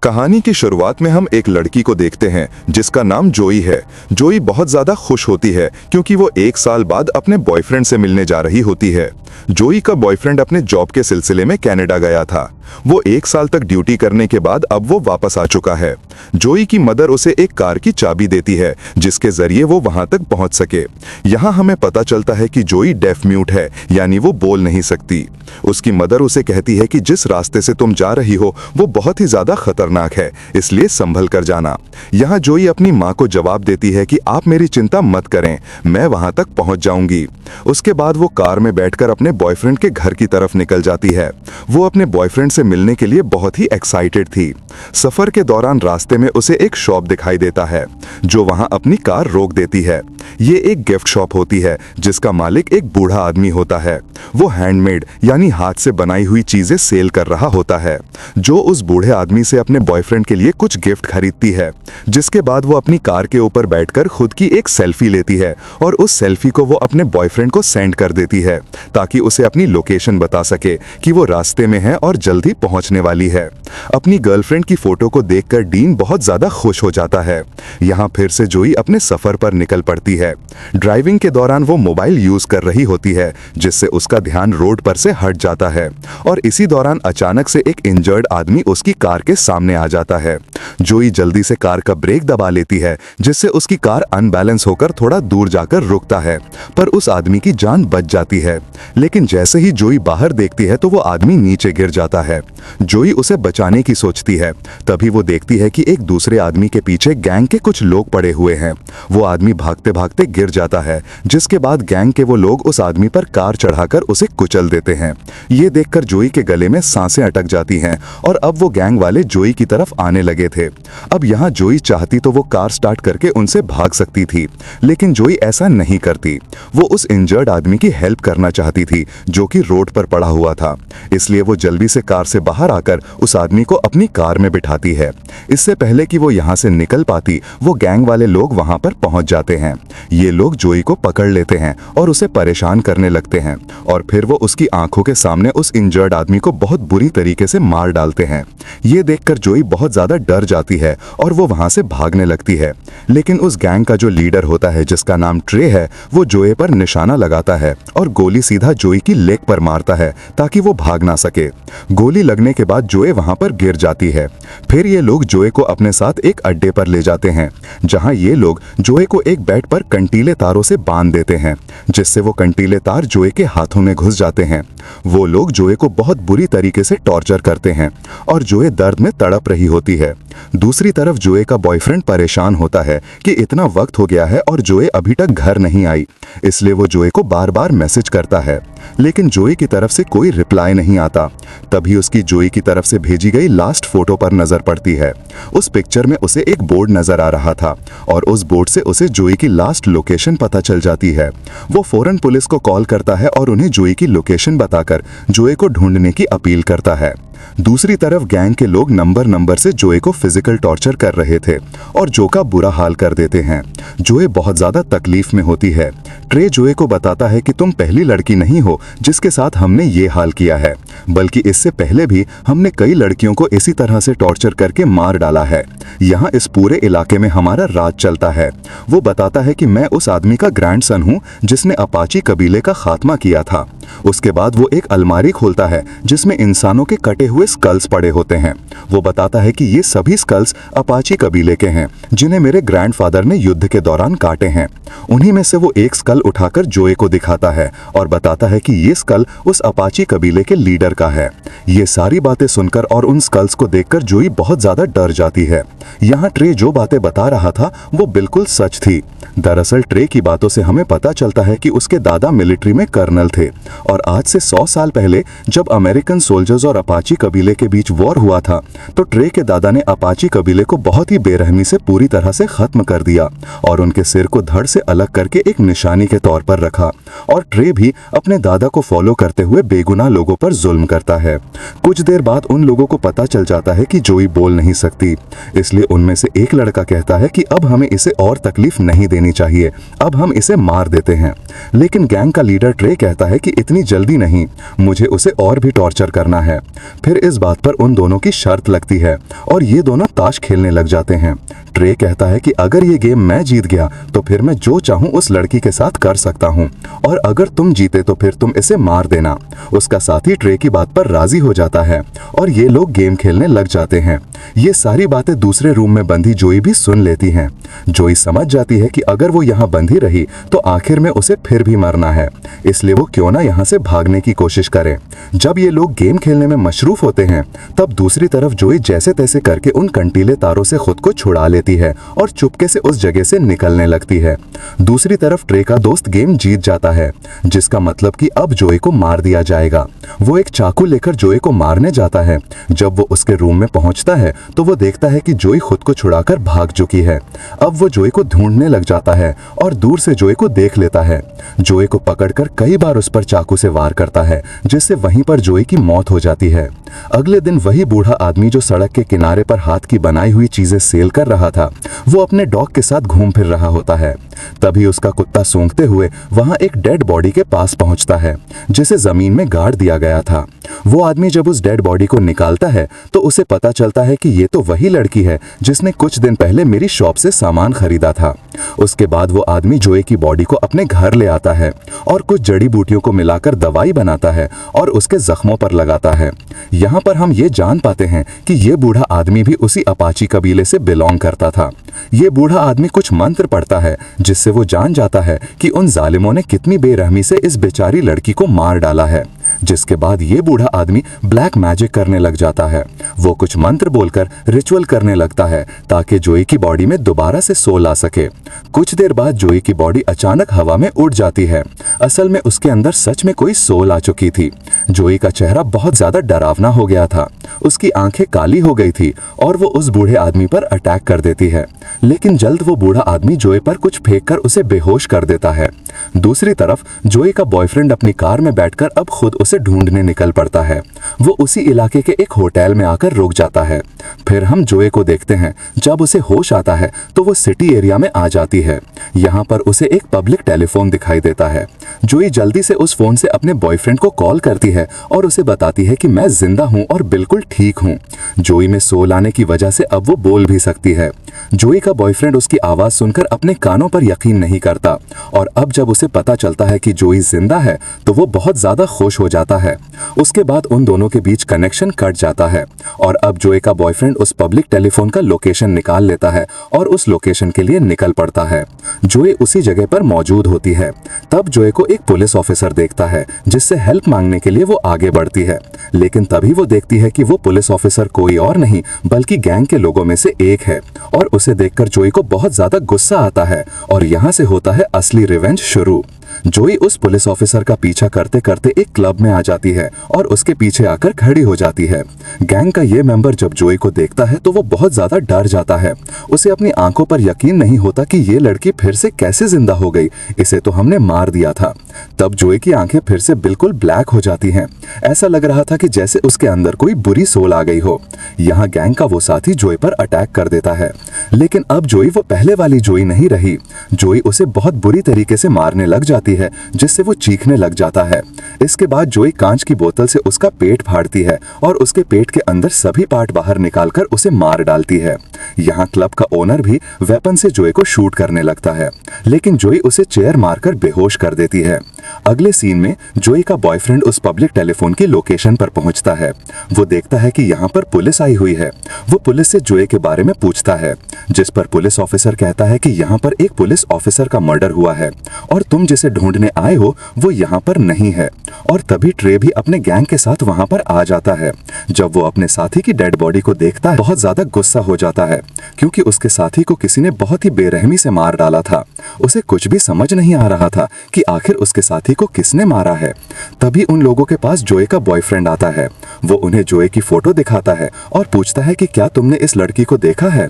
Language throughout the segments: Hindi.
कहानी की शुरुआत में हम एक लड़की को देखते हैं जिसका नाम जोई है। जोई बहुत ज्यादा खुश होती है क्योंकि वो 1 साल बाद अपने बॉयफ्रेंड से मिलने जा रही होती है। जोई का बॉयफ्रेंड अपने जॉब के सिलसिले में कनाडा गया था। वो 1 साल तक ड्यूटी करने के बाद अब वो वापस आ चुका है। जोई की मदर उसे एक कार की चाबी देती है जिसके जरिए वो वहां तक पहुंच सके। यहाँ हमें पता चलता है कि जोई डेफ म्यूट है, यानी वो बोल नहीं सकती। उसकी मदर उसे कहती है कि जिस रास्ते से तुम जा रही हो वो बहुत ही ज्यादा खतरनाक है, इसलिए संभल कर जाना। यहाँ जोई अपनी माँ को जवाब देती है कि आप मेरी चिंता मत करें, मैं वहां तक पहुंच जाऊंगी। उसके बाद वो कार में बैठकर अपने बॉयफ्रेंड के घर की तरफ निकल जाती है। वो अपने बॉयफ्रेंड से मिलने के लिए बहुत ही एक्साइटेड थी। सफर के दौरान रास्ते में उसे एक शॉप दिखाई देता है जो वहां अपनी कार रोक देती है। ये एक गिफ्ट शॉप होती है जिसका मालिक एक बूढ़ा आदमी होता है। वो हैंडमेड यानी हाथ से बनाई हुई चीजें सेल कर रहा होता है। जो उस बूढ़े आदमी से अपने बॉयफ्रेंड के लिए कुछ गिफ्ट खरीदती है, जिसके बाद वो अपनी कार के ऊपर बैठकर खुद की एक सेल्फी लेती है और उस सेल्फी को वो अपने बॉयफ्रेंड को सेंड कर देती है ताकि उसे अपनी लोकेशन बता सके कि वो रास्ते में है और जल्दी पहुंचने वाली है। अपनी गर्लफ्रेंड की फोटो को देखकर डीन बहुत ज्यादा खुश हो जाता है। यहाँ फिर से जोई अपने सफर पर निकल पड़ती है। ड्राइविंग के दौरान वो मोबाइल यूज कर रही होती है जिससे उसका ध्यान रोड पर से हट जाता है और इसी दौरान अचानक से एक इंजर्ड आदमी उसकी कार के सामने आ जाता है। जोई जल्दी से कार का ब्रेक दबा लेती है जिससे उसकी कार अनबैलेंस होकर थोड़ा दूर जाकर रुकता है, पर उस आदमी की जान बच जाती है। लेकिन जैसे ही जोई बाहर देखती है तो वो आदमी नीचे गिर जाता है। जोई उसे बचाने की सोचती है, तभी वो देखती है कि एक दूसरे आदमी के पीछे गैंग के कुछ लोग पड़े हुए हैं। वो आदमी भागते भागते गिर जाता है, जिसके बाद गैंग के वो लोग उस आदमी पर कार चढ़ाकर उसे कुचल देते हैं। ये देखकर जोई के गले में सांसें अटक जाती हैं और अब वो गैंग वाले जोई की तरफ आने लगे थे। अब यहाँ जोई चाहती तो वो कार स्टार्ट करके उनसे भाग सकती थी, लेकिन जोई ऐसा नहीं करती। वो उस इंजर्ड आदमी की हेल्प करना चाहती थी जो कि रोड पर पड़ा हुआ था, इसलिए वो जल्दी से कार से बाहर आकर उस आदमी को अपनी कार में बिठाती है। इससे पहले कि वो यहाँ से निकल पाती, वो गैंग वाले लोग वहां पर पहुंच जाते हैं। ये लोग जोई को पकड़ लेते हैं और उसे परेशान करने लगते हैं और फिर वो उसकी आंखों के सामने उस इंजर्ड आदमी को बहुत बुरी तरीके से मार डालते हैं। ये देखकर जोई बहुत ज्यादा डर जाती है और वो वहां से भागने लगती है। लेकिन उस गैंग का जो लीडर होता है जिसका नाम ट्रे है, वो जोई पर निशाना लगाता है और गोली सीधा जोई की लेग पर मारता है ताकि वो भाग ना सके। गोली लगने के बाद जोई वहां पर गिर जाती है। फिर ये लोग जोई को अपने साथ एक अड्डे पर ले जाते हैं जहां ये लोग जोई को एक बेड पर कंटीले तारों से बांध देते हैं, जिससे वो कंटीले तार जोई के हाथों में घुस जाते हैं। वो लोग जोई को बहुत बुरी तरीके से टॉर्चर करते हैं और जोई दर्द में तड़प रही होती है। दूसरी तरफ जोई का बॉयफ्रेंड परेशान होता है कि इतना वक्त हो गया है और जोई अभी तक घर नहीं आई, इसलिए वो जोई को बार बार मैसेज करता है, लेकिन जोई की तरफ से कोई रिप्लाई नहीं आता। तभी उसकी जोई की तरफ से भेजी गई लास्ट फोटो पर नजर पड़ती है। उस पिक्चर में उसे एक बोर्ड नजर आ रहा था और उस बोर्ड से उसे जोई की लास्ट लोकेशन पता चल जाती है। वो फौरन पुलिस को कॉल करता है और उन्हें जोई की लोकेशन बताकर जोई को ढूंढने की अपील करता है। दूसरी तरफ गैंग के लोग नंबर से जोई को फिजिकल टॉर्चर कर रहे थे और जो का बुरा हाल कर देते हैं। जोई बहुत ज्यादा तकलीफ में होती है। ट्रे जोई को बताता है कि तुम पहली लड़की नहीं हो जिसके साथ हमने ये हाल किया है, बल्कि इससे पहले भी हमने कई लड़कियों को इसी तरह से टॉर्चर करके मार डाला है। यहाँ इस पूरे इलाके में हमारा राज चलता है। वो बताता है कि मैं उस आदमी का ग्रैंडसन हूँ जिसने अपाची कबीले का खात्मा किया था। उसके बाद वो एक अलमारी खोलता है जिसमें इंसानों के कटे हुए स्कल्स पड़े होते हैं। वो बताता है कि ये सभी स्कल्स अपाची कबीले के हैं जिन्हें मेरे ग्रैंडफादर ने युद्ध के दौरान काटे हैं। उन्हीं में से वो एक स्कल उठाकर जोई को दिखाता है और बताता है कि ये स्कल उस अपाची कबीले के लीडर का है। ये सारी बातें सुनकर और उन स्कल्स को देखकर जोई बहुत ज्यादा डर जाती है। यहाँ ट्रे जो बातें बता रहा था वो बिल्कुल सच थी। दरअसल ट्रे की बातों से हमें पता चलता है कि उसके दादा मिलिट्री में कर्नल थे और आज से 100 साल पहले जब अमेरिकन सोल्जर्स और अपाची कबीले के बीच वॉर हुआ था तो ट्रे के दादा ने अपाची कबीले को बहुत ही बेरहमी से पूरी तरह से खत्म कर दिया और उनके सिर को धड़ से अलग करके एक निशानी के तौर पर रखा। और ट्रे भी अपने दादा को फॉलो करते हुए बेगुनाह लोगों पर जुल्म करता है। कुछ देर बाद उन लोगों को पता चल जाता है कि जोई बोल नहीं सकती, इसलिए इसलिए उनमें से एक लड़का कहता है कि अब हमें इसे और तकलीफ नहीं देनी चाहिए, अब हम इसे मार देते हैं। लेकिन गैंग का लीडर ट्रे कहता है कि इतनी जल्दी नहीं, मुझे उसे और भी टॉर्चर करना है। फिर इस बात पर उन दोनों की शर्त लगती है और ये दोनों ताश खेलने लग जाते हैं। ट्रे कहता है कि अगर ये गेम मैं जीत गया तो फिर मैं जो चाहूं उस लड़की के साथ कर सकता हूं, और अगर तुम जीते तो फिर तुम इसे मार देना। उसका साथी ट्रे की बात पर राजी हो जाता है और ये लोग गेम खेलने लग जाते हैं। ये सारी बातें दूसरे रूम में बंधी जोई भी सुन लेती हैं। जोई समझ जाती है कि अगर वो यहाँ बंधी रही तो आखिर में उसे फिर भी मरना है, इसलिए वो क्यों ना यहाँ से भागने की कोशिश करे। जब ये लोग गेम खेलने में मशरूफ होते हैं तब दूसरी तरफ जोई जैसे तैसे करके उन कंटीले तारों से खुद को छुड़ा लेती है और चुपके से उस जगह से निकलने लगती है। दूसरी तरफ ट्रे का दोस्त गेम जीत जाता है, जिसका मतलब कि अब जोई को मार दिया जाएगा। वो एक चाकू लेकर जोई को मारने जाता है। जब वो उसके रूम में पहुंचता है तो वो देखता है कि जोई खुद को छुड़ाकर भाग चुकी है। अब वो जोई को ढूंढने लग जाता है और दूर से जोई को देख लेता है। जोई को पकड़कर कई बार उस पर चाकू से वार करता है, जिससे वहीं पर जोई की मौत हो जाती है। अगले दिन वही बूढ़ा आदमी जो सड़क के किनारे पर हाथ की बनाई हुई चीजें सेल कर रहा था, वो अपने डॉग के साथ घूम फिर रहा होता है। तभी उसका कुत्ता सूंघते हुए वहां एक डेड बॉडी के पास पहुंचता है, जिसे जमीन में गाड़ दिया गया था। वो आदमी जब उस डेड बॉडी को निकालता है तो उसे पता चलता है कि ये तो वही लड़की है जिसने कुछ दिन पहले मेरी शॉप से सामान खरीदा था। उसके बाद वो आदमी जोई की बॉडी को अपने घर ले आता है और कुछ जड़ी बूटियों को मिलाकर दवाई बनाता है और उसके जख्मों पर लगाता है। यहाँ पर हम ये जान पाते हैं कि ये बूढ़ा आदमी भी उसी अपाची कबीले से बिलोंग करता था। ये बूढ़ा आदमी कुछ मंत्र पढ़ता है जिससे वो जान जाता है कि उन जालिमों ने कितनी बेरहमी से इस बेचारी लड़की को मार डाला है। जिसके बाद ये बूढ़ा आदमी ब्लैक मैजिक करने लग जाता है। वो कुछ मंत्र बोलकर रिचुअल करने लगता है ताकि जोई की बॉडी में दोबारा से सोल आ सके। कुछ देर बाद जोई की बॉडी अचानक हवा में उड़ जाती है। असल में उसके अंदर सच में कोई सोल आ चुकी थी। जोई का चेहरा बहुत ज्यादा डरावना हो गया था, उसकी आंखें काली हो गई थी और वो उस बूढ़े आदमी पर अटैक कर देती है। लेकिन जल्द वो बूढ़ा आदमी जोई पर कुछ फेंक कर उसे बेहोश कर देता है। दूसरी तरफ जोई का बॉयफ्रेंड अपनी कार में बैठकर अब खुद उसे ढूंढने निकल पड़ता है। वो उसी इलाके के एक होटल में आकर रुक जाता है। फिर हम जोई को देखते हैं। जब उसे होश आता है तो वो सिटी एरिया में आ जाती है। यहाँ पर उसे एक पब्लिक टेलीफोन दिखाई देता है। जोई जल्दी से उस फोन से अपने बॉयफ्रेंड को कॉल करती है और उसे बताती है कि मैं जिंदा हूँ और बिल्कुल ठीक हूँ। जोई में सोल आने की वजह से अब वो बोल भी सकती है। जोई का बॉयफ्रेंड उसकी आवाज सुनकर अपने कानों पर यकीन नहीं करता और अब जब उसे पता चलता है कि जोई जिंदा है तो वो बहुत ज्यादा खुश हो जाता है। उसके बाद उन दोनों के बीच कनेक्शन कट जाता है और अब जोई का बॉयफ्रेंड उस पब्लिक टेलीफोन का लोकेशन निकाल लेता है और उस लोकेशन के लिए निकल पड़ता है। जोई उसी जगह पर मौजूद होती है। तब जोई को एक पुलिस ऑफिसर देखता है जिससे हेल्प मांगने के लिए वो आगे बढ़ती है, लेकिन तभी वो देखती है कि वो पुलिस ऑफिसर कोई और नहीं बल्कि गैंग के लोगों में से एक है और उसे देखकर जोई को बहुत ज्यादा गुस्सा आता है और यहाँ से होता है असली रिवेंज शुरू। जोई उस पुलिस ऑफिसर का पीछा करते करते एक क्लब में आ जाती है और उसके पीछे आकर खड़ी हो जाती है। गैंग का ये मेंबर जब जोई को देखता है तो वो बहुत ज्यादा डर जाता है। उसे अपनी आंखों पर यकीन नहीं होता कि ये लड़की फिर से कैसे जिंदा हो गई, इसे तो हमने मार दिया था। तब जोई की आंखें फिर से बिल्कुल ब्लैक हो जाती हैं। ऐसा लग रहा था कि जैसे उसके अंदर कोई बुरी सोल आ गई हो। यहाँ गैंग का वो साथी जोई पर अटैक कर देता है, लेकिन अब जोई वो पहले वाली जोई नहीं रही। जोई उसे बहुत बुरी तरीके से मारने लग जाती है जिससे वो चीखने लग जाता है। इसके बाद जोई कांच की बोतल से उसका पेट फाड़ती है और उसके पेट के अंदर सभी पार्ट बाहर निकालकर उसे मार डालती है। यहाँ क्लब का ओनर भी वेपन से जोई को शूट करने लगता है, लेकिन जोई उसे चेयर मारकर बेहोश कर देती है। अगले सीन में जोई का बॉयफ्रेंड उस पब्लिक टेलीफोन की लोकेशन पर पहुंचता है। वो देखता है कि यहाँ पर पुलिस आई हुई है। वो पुलिस से जोई के बारे में पूछता है, जिस पर पुलिस ऑफिसर कहता है कि यहाँ पर एक पुलिस ऑफिसर का मर्डर हुआ है और तुम जिसे ढूंढने आए हो वो यहाँ पर नहीं है। और तभी ट्रे भी अपने गैंग के साथ वहां पर आ जाता है। जब वो अपने साथी की डेड बॉडी को देखता है बहुत ज्यादा गुस्सा हो जाता है, क्योंकि उसके साथी को किसी ने बहुत ही बेरहमी से मार डाला था। उसे कुछ भी समझ नहीं आ रहा था कि आखिर उसके साथी को किसने मारा है। तभी उन लोगों के पास जोई का बॉयफ्रेंड आता है। वो उन्हें जोई की फोटो दिखाता है और पूछता है कि क्या तुमने इस लड़की को देखा है।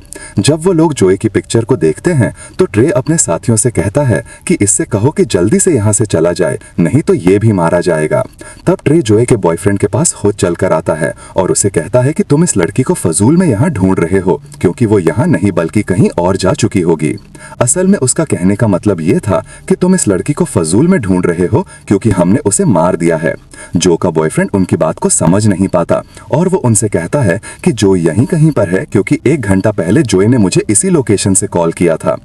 जब वो लोग जोई की पिक्चर को देखते हैं तो ट्रे अपने साथियों से कहता है कि इससे कहो कि जल्दी से यहाँ से चला जाए, नहीं तो ये भी मारा जाएगा। तब ट्रे जोई के बॉयफ्रेंड के पास खुद चलकर आता है और उसे कहता है कि तुम इस लड़की को फजूल में यहाँ ढूंढ रहे हो, क्योंकि वो यहाँ नहीं बल्कि कहीं और जा चुकी होगी। असल में उसका कहने का मतलब ये था कि तुम इस लड़की को फजूल में ढूंढ रहे हो क्योंकि हमने उसे मार दिया है। जो का बॉयफ्रेंड उनकी बात को समझ नहीं पाता और वो उनसे कहता है कि जोई यहीं कहीं पर है, क्योंकि 1 घंटा पहले जोई ने मुझे इसी लोकेशन से कॉल किया था।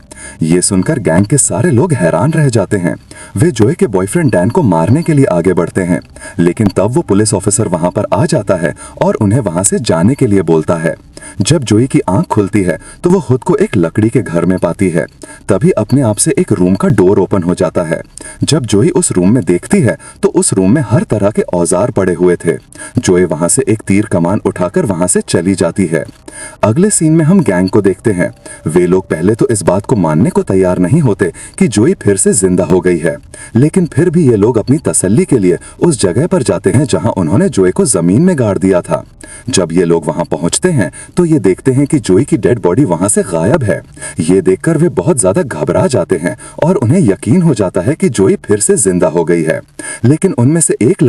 ये सुनकर गैंग के सारे लोग हैरान रह जाते हैं। वे जोई के बॉयफ्रेंड डैन को मारने के लिए आगे बढ़ते हैं, लेकिन तब वो पुलिस ऑफिसर वहां पर आ जाता है और उन्हें वहां से जाने के लिए बोलता है। जब जोई की आंख खुलती है तो वो खुद को एक लकड़ी के घर में पाती है। तभी अपने आप से एक रूम का डोर ओपन हो जाता है। जब जोई उस रूम में देखती है तो उस रूम में हर तरह के औजार पड़े हुए थे। जोई वहां से एक तीर कमान उठाकर वहां से चली जाती है। अगले सीन में हम गैंग को देखते हैं। वे लोग पहले तो इस बात को मानने को तैयार नहीं होते कि जोई फिर से जिंदा हो गई है, लेकिन फिर भी ये लोग अपनी तसल्ली के लिए उस जगह पर जाते हैं जहां उन्होंने जोई को जमीन में गाड़ दिया था। जब ये लोग वहां पहुंचते हैं तो ये देखते हैं कि जोई की डेड बॉडी वहां से गायब है। ये देखकर वे बहुत ज्यादा घबरा जाते हैं और उन्हें यकीन हो जाता है कि जोई फिर से जिंदा हो गई है। लेकिन उनमें से एक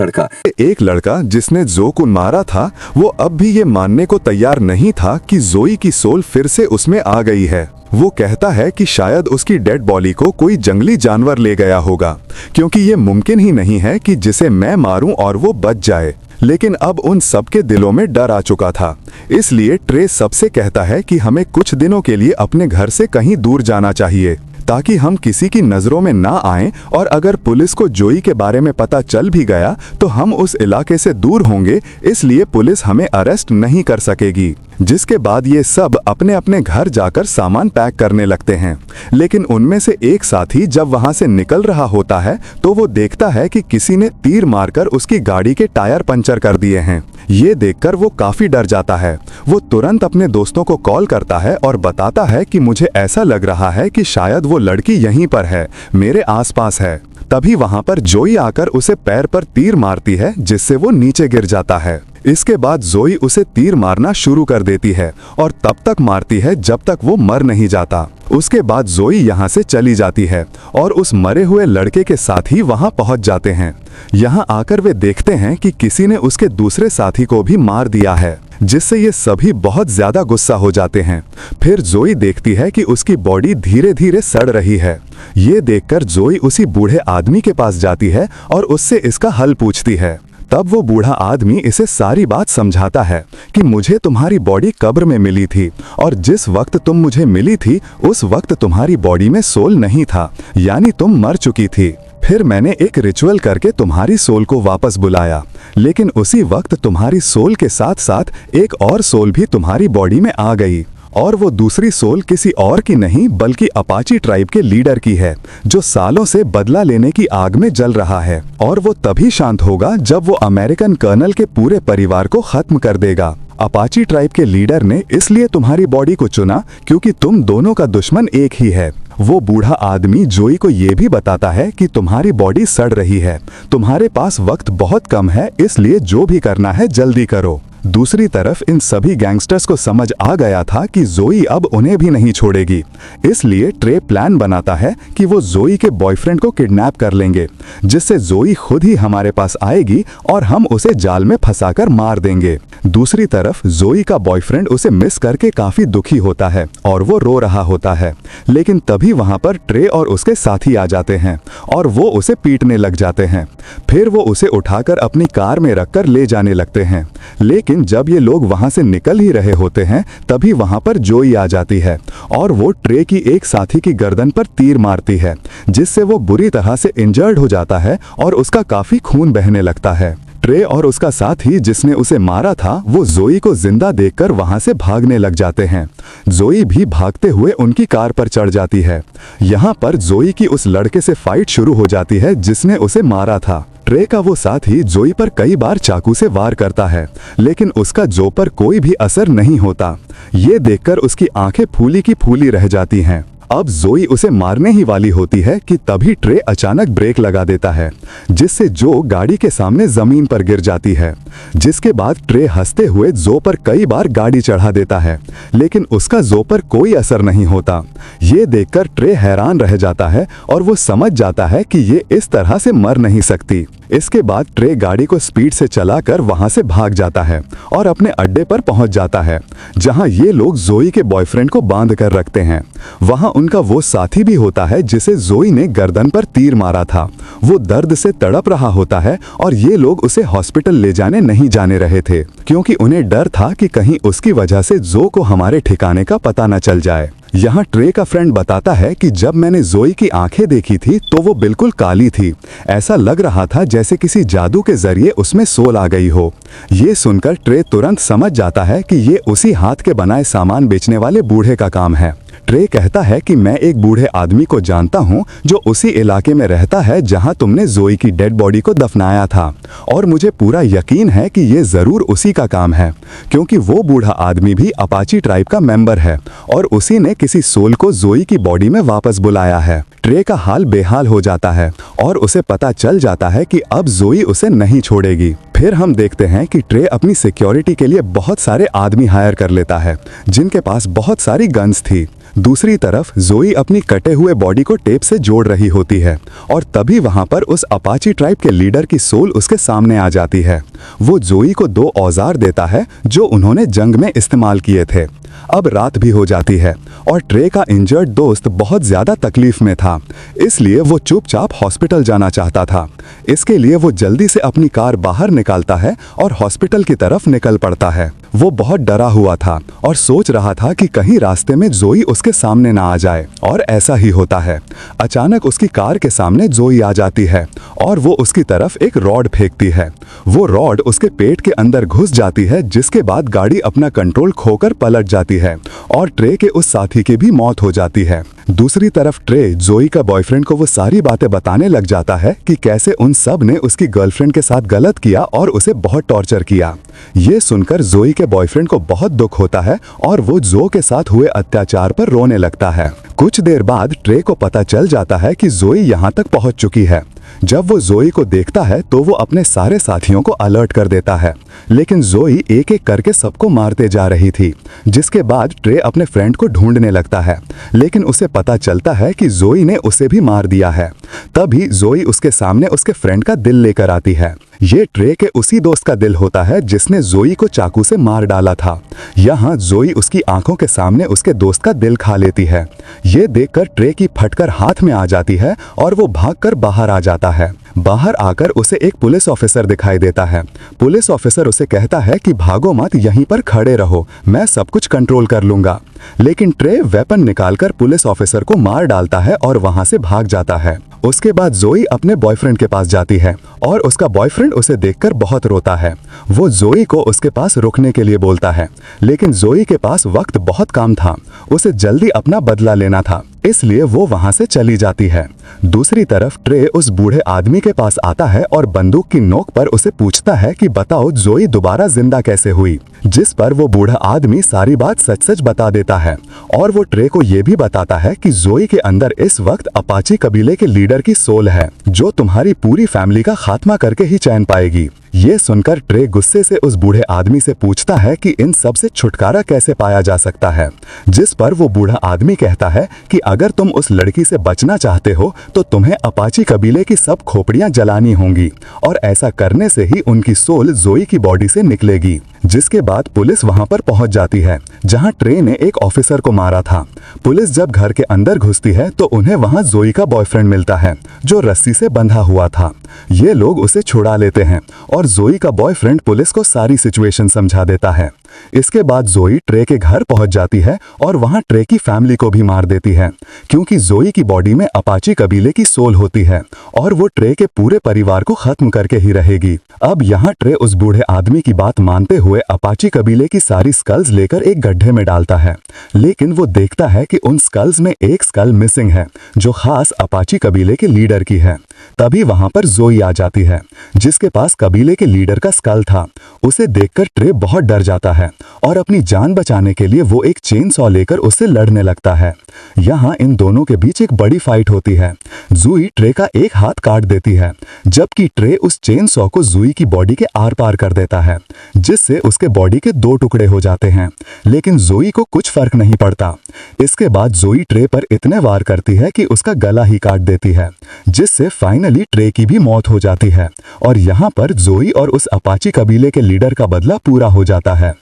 लड़का जिसने जो को मारा था, वो अब भी ये मानने को तैयार नहीं था कि जोई की सोल फिर से उसमें आ गई है। वो कहता है कि शायद उसकी डेड बॉडी को कोई जंगली जानवर ले गया होगा, क्योंकि ये मुमकिन ही नहीं है कि जिसे मैं मारूं और वो बच जाए। लेकिन अब उन सबके दिलों में डर आ चुका था, इसलिए ट्रे सबसे कहता है कि हमें कुछ दिनों के लिए अपने घर से कहीं दूर जाना चाहिए, ताकि हम किसी की नजरों में ना आएं, और अगर पुलिस को जोई के बारे में पता चल भी गया तो हम उस इलाके से दूर होंगे, इसलिए पुलिस हमें अरेस्ट नहीं कर सकेगी। जिसके बाद ये सब अपने अपने घर जाकर सामान पैक करने लगते हैं। लेकिन उनमें से एक साथी जब वहां से निकल रहा होता है तो वो देखता है कि किसी ने तीर मारकर उसकी गाड़ी के टायर पंचर कर दिए हैं। ये देखकर वो काफी डर जाता है। वो तुरंत अपने दोस्तों को कॉल करता है और बताता है कि मुझे ऐसा लग रहा है कि शायद वो लड़की यहीं पर है, मेरे आसपास है। तभी वहां पर जोई आकर उसे पैर पर तीर मारती है, जिससे वो नीचे गिर जाता है। इसके बाद जोई उसे तीर मारना शुरू कर देती है और तब तक मारती है जब तक वो मर नहीं जाता। उसके बाद जोई यहाँ से चली जाती है और उस मरे हुए लड़के के साथ ही वहाँ पहुँच जाते हैं। यहाँ आकर वे देखते हैं कि किसी ने उसके दूसरे साथी को भी मार दिया है, जिससे ये सभी बहुत ज्यादा गुस्सा हो जाते हैं। फिर जोई देखती है कि उसकी बॉडी धीरे धीरे सड़ रही है। ये देखकर जोई उसी बूढ़े आदमी के पास जाती है और उससे इसका हल पूछती है। तब वो बूढ़ा आदमी इसे सारी बात समझाता है कि मुझे तुम्हारी बॉडी कब्र में मिली थी और जिस वक्त तुम मुझे मिली थी उस वक्त तुम्हारी बॉडी में सोल नहीं था, यानी तुम मर चुकी थी। फिर मैंने एक रिचुअल करके तुम्हारी सोल को वापस बुलाया, लेकिन उसी वक्त तुम्हारी सोल के साथ साथ एक और सोल भी तुम्हारी बॉडी में आ गई, और वो दूसरी सोल किसी और की नहीं बल्कि अपाची ट्राइब के लीडर की है, जो सालों से बदला लेने की आग में जल रहा है। और वो तभी शांत होगा जब वो अमेरिकन कर्नल के पूरे परिवार को खत्म कर देगा। अपाची ट्राइब के लीडर ने इसलिए तुम्हारी बॉडी को चुना क्योंकि तुम दोनों का दुश्मन एक ही है। वो बूढ़ा आदमी जोई को ये भी बताता है कि तुम्हारी बॉडी सड़ रही है, तुम्हारे पास वक्त बहुत कम है, इसलिए जो भी करना है जल्दी करो। दूसरी तरफ इन सभी गैंगस्टर्स को समझ आ गया था कि जोई अब उन्हें भी नहीं छोड़ेगी, इसलिए ट्रे प्लान बनाता है कि वो जोई के बॉयफ्रेंड को किडनैप कर लेंगे, जिससे जोई खुद ही हमारे पास आएगी और हम उसे जाल में फंसाकर मार देंगे। दूसरी तरफ जोई का बॉयफ्रेंड उसे मिस करके काफी दुखी होता है और वो रो रहा होता है, लेकिन तभी वहां पर ट्रे और उसके साथी आ जाते हैं और वो उसे पीटने लग जाते हैं। फिर वो उसे उठाकर अपनी कार में रखकर ले जाने लगते हैं, लेकिन जब ये लोग वहां से निकल ही रहे होते हैं तभी वहां पर जोई आ जाती है और वो ट्रे की एक साथी की गर्दन पर तीर मारती है, जिससे वो बुरी तरह से इंजर्ड हो जाता है और उसका काफी खून बहने लगता है। ट्रे और उसका साथी जिसने उसे मारा था वो जोई को जिंदा देखकर वहां से भागने लग जाते हैं। जोई भी भागते हुए उनकी कार पर चढ़ जाती है। यहाँ पर जोई की उस लड़के से फाइट शुरू हो जाती है जिसने उसे मारा था। ट्रे का वो साथी जोई पर कई बार चाकू से वार करता है, लेकिन उसका जो पर कोई भी असर नहीं होता। ये देखकर उसकी आंखें फूली की फूली रह जाती हैं। अब जोई उसे मारने ही वाली होती है कि तभी ट्रे अचानक ब्रेक लगा देता है, जिससे जो गाड़ी के सामने जमीन पर गिर जाती है। जिसके बाद ट्रे हंसते हुए जो पर कई बार गाड़ी चढ़ा देता है, लेकिन उसका जो पर कोई असर नहीं होता। ये देखकर ट्रे हैरान रह जाता है और वो समझ जाता है कि ये इस तरह से मर नहीं सकती। इसके बाद ट्रे गाड़ी को स्पीड से चलाकर वहां से भाग जाता है और अपने अड्डे पर पहुंच जाता है, जहां ये लोग जोई के बॉयफ्रेंड को बांध कर रखते हैं। वहां उनका वो साथी भी होता है जिसे जोई ने गर्दन पर तीर मारा था। वो दर्द से तड़प रहा होता है और ये लोग उसे हॉस्पिटल ले जाने नहीं जाने रहे थे, क्योंकि उन्हें डर था कि कहीं उसकी वजह से जो को हमारे ठिकाने का पता न चल जाए। यहाँ ट्रे का फ्रेंड बताता है कि जब मैंने जोई की आंखें देखी थी तो वो बिल्कुल काली थी। ऐसा लग रहा था जैसे किसी जादू के जरिए उसमें सोल आ गई हो। ये सुनकर ट्रे तुरंत समझ जाता है कि ये उसी हाथ के बनाए सामान बेचने वाले बूढ़े का काम है। ट्रे कहता है कि मैं एक बूढ़े आदमी को जानता हूँ जो उसी इलाके में रहता है जहाँ तुमने जोई की डेड बॉडी को दफनाया था, और मुझे पूरा यकीन है कि ये जरूर उसी का काम है, क्योंकि वो बूढ़ा आदमी भी अपाची ट्राइब का मेंबर है और उसी ने किसी सोल को जोई की बॉडी में वापस बुलाया है। ट्रे का हाल बेहाल हो जाता है और उसे पता चल जाता है कि अब जोई उसे नहीं छोड़ेगी। फिर हम देखते हैं कि ट्रे अपनी सिक्योरिटी के लिए बहुत सारे आदमी हायर कर लेता है जिनके पास बहुत सारी गन्स थी। दूसरी तरफ जोई अपनी कटे हुए बॉडी को टेप से जोड़ रही होती है और तभी वहां पर उस अपाची ट्राइब के लीडर की सोल उसके सामने आ जाती है। वो जोई को 2 औजार देता है जो उन्होंने जंग में इस्तेमाल किए थे। अब रात भी हो जाती है और ट्रे का इंजर्ड दोस्त बहुत ज्यादा तकलीफ में था, इसलिए वो चुपचाप हॉस्पिटल जाना चाहता था। इसके लिए वो जल्दी से अपनी कार बाहर निकालता है और हॉस्पिटल की तरफ निकल पड़ता है। वो बहुत डरा हुआ था और सोच रहा था कि कहीं रास्ते में जोई उसके सामने ना आ जाए, और ऐसा ही होता है। अचानक उसकी कार के सामने जोई आ जाती है और वो उसकी तरफ एक रॉड फेंकती है। वो रॉड उसके पेट के अंदर घुस जाती है, जिसके बाद गाड़ी अपना कंट्रोल खोकर पलट जाती है और ट्रे के उस साथी की भी मौत हो जाती है। दूसरी तरफ ट्रे जोई का बॉयफ्रेंड को वो सारी बातें बताने लग जाता है कि कैसे उन सब ने उसकी गर्लफ्रेंड के साथ गलत किया और उसे बहुत टॉर्चर किया। ये सुनकर जोई के बॉयफ्रेंड को बहुत दुख होता है और वो जो के साथ हुए अत्याचार पर रोने लगता है। कुछ देर बाद ट्रे को पता चल जाता है कि जोई यहाँ तक पहुँच चुकी है। जब वो जोई को देखता है तो वो अपने सारे साथियों को अलर्ट कर देता है, लेकिन जोई एक एक करके सबको मारते जा रही थी। जिसके बाद ट्रे अपने फ्रेंड को ढूंढने लगता है, लेकिन उसे पता चलता है कि जोई ने उसे भी मार दिया है। तभी जोई उसके सामने उसके फ्रेंड का दिल लेकर आती है। ये ट्रे के उसी दोस्त का दिल होता है जिसने जोई को चाकू से मार डाला था। यहाँ जोई उसकी आंखों के सामने उसके दोस्त का दिल खा लेती है। ये देखकर ट्रे की फटकर हाथ में आ जाती है और वो भागकर बाहर आ जाता है। बाहर आकर उसे एक पुलिस ऑफिसर दिखाई देता है। पुलिस ऑफिसर उसे कहता है कि भागो मत, यहीं पर खड़े रहो, मैं सब कुछ कंट्रोल कर लूंगा। लेकिन ट्रे वेपन निकालकर पुलिस ऑफिसर को मार डालता है और वहां से भाग जाता है। उसके बाद जोई अपने बॉयफ्रेंड के पास जाती है और उसका बॉयफ्रेंड उसे देखकर बहुत रोता है। वो जोई को उसके पास रुकने के लिए बोलता है, लेकिन जोई के पास वक्त बहुत कम था, उसे जल्दी अपना बदला लेना था, इसलिए वो वहां से चली जाती है। दूसरी तरफ ट्रे उस बूढ़े आदमी के पास आता है और बंदूक की नोक पर उसे पूछता है कि बताओ जोई दोबारा जिंदा कैसे हुई, जिस पर वो बूढ़ा आदमी सारी बात सच सच बता देता है और वो ट्रे को ये भी बताता है कि जोई के अंदर इस वक्त अपाची कबीले के लीडर की सोल है जो तुम्हारी पूरी फैमिली का खात्मा करके ही चैन पाएगी। ये सुनकर ट्रे गुस्से से उस बूढ़े आदमी से पूछता है कि इन सब से छुटकारा कैसे पाया जा सकता है, जिस पर वो बूढ़ा आदमी कहता है कि अगर तुम उस लड़की से बचना चाहते हो तो तुम्हें अपाची कबीले की सब खोपड़ियां जलानी होंगी और ऐसा करने से ही उनकी सोल जोई की बॉडी से निकलेगी। जिसके बाद पुलिस वहां पर पहुंच जाती है जहां ट्रे ने एक ऑफिसर को मारा था। पुलिस जब घर के अंदर घुसती है तो उन्हें वहां जोई का बॉयफ्रेंड मिलता है जो रस्सी से बंधा हुआ था। ये लोग उसे छुड़ा लेते हैं और जोई का बॉयफ्रेंड पुलिस को सारी सिचुएशन समझा देता है। इसके बाद जोई ट्रे के घर पहुंच जाती है और वहां ट्रे की फैमिली को भी मार देती है, क्योंकि जोई की बॉडी में अपाची कबीले की सोल होती है और वो ट्रे के पूरे परिवार को खत्म करके ही रहेगी। अब यहाँ ट्रे उस बूढ़े आदमी की बात मानते हुए अपाची कबीले की सारी स्कल्स लेकर एक गड्ढे में डालता है, लेकिन वो देखता है कि उन स्कल्स में एक स्कल मिसिंग है जो खास अपाची कबीले के लीडर की है। तभी वहां पर जोई आ जाती है जिसके पास कबीले के लीडर का स्कल था। उसे देखकर ट्रे बहुत डर जाता है है और अपनी जान बचाने के लिए वो एक चेन सॉ लेकर उससे लड़ने लगता है। यहाँ इन दोनों के बीच एक बड़ी फाइट होती है। जूई ट्रे का एक हाथ काट देती है, जबकि ट्रे उस चेन सॉ को जूई की बॉडी के आर पार कर देता है, जिससे उसके बॉडी के 2 टुकड़े हो जाते हैं। लेकिन जोई को कुछ फर्क नहीं पड़ता। इसके बाद जोई ट्रे पर इतने वार करती है कि उसका गला ही काट देती है, जिससे फाइनली ट्रे की भी मौत हो जाती है। और यहाँ पर जोई और उस अपाची कबीले के लीडर का बदला पूरा हो जाता है।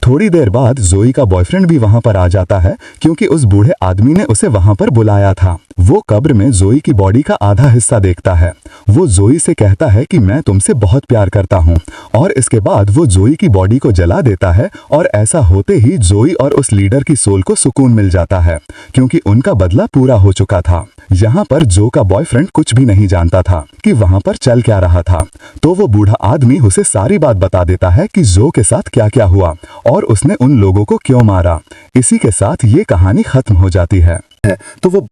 थोड़ी देर बाद जोई का बॉयफ्रेंड भी वहां पर आ जाता है, क्योंकि उस बूढ़े आदमी ने उसे वहां पर बुलाया था। वो कब्र में जोई की बॉडी का आधा हिस्सा देखता है। वो जोई से कहता है कि मैं तुमसे बहुत प्यार करता हूँ, और इसके बाद वो जोई की बॉडी को जला देता है। और ऐसा होते ही जोई और उस लीडर की सोल को सुकून मिल जाता है, क्योंकि उनका बदला पूरा हो चुका था। यहाँ पर जो का बॉयफ्रेंड कुछ भी नहीं जानता था कि वहां पर चल क्या रहा था, तो वो बूढ़ा आदमी उसे सारी बात बता देता है कि जो के साथ क्या क्या हुआ और उसने उन लोगों को क्यों मारा। इसी के साथ ये कहानी खत्म हो जाती है। तो वो